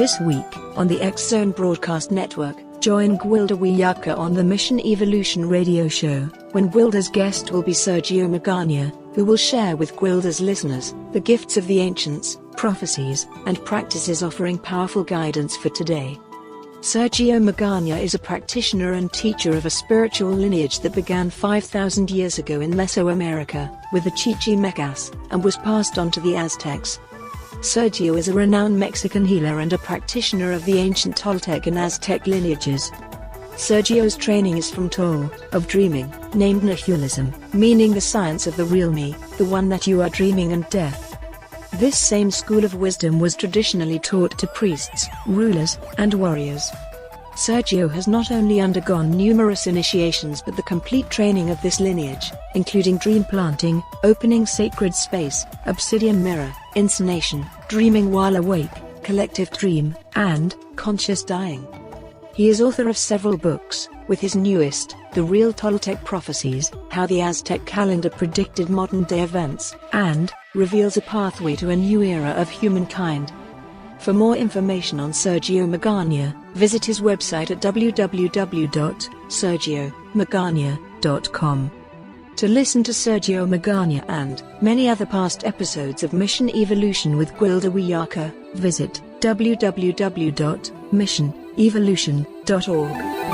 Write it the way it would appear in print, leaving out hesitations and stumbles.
This week, on the X-Zone Broadcast Network, join Gwilda Wiyaka on the Mission Evolution radio show, when Gwilda's guest will be Sergio Magana, who will share with Gwilda's listeners the gifts of the ancients, prophecies, and practices offering powerful guidance for today. Sergio Magana is a practitioner and teacher of a spiritual lineage that began 5,000 years ago in Mesoamerica, with the Chichimecas, and was passed on to the Aztecs. Sergio is a renowned Mexican healer and a practitioner of the ancient Toltec and Aztec lineages. Sergio's training is from Tol, of dreaming, named Nehulism, meaning the science of the real me, the one that you are dreaming, and death. This same school of wisdom was traditionally taught to priests, rulers, and warriors. Sergio has not only undergone numerous initiations but the complete training of this lineage, including dream planting, opening sacred space, obsidian mirror, insonation, dreaming while awake, collective dream, and conscious dying. He is author of several books, with his newest, The Real Toltec Prophecies, How the Aztec Calendar Predicted Modern-Day Events, and reveals a pathway to a new era of humankind. For more information on Sergio Magana, visit his website at www.sergiomagana.com. To listen to Sergio Magana and many other past episodes of Mission Evolution with Gwilda Wiyaka, visit www.missionevolution.org.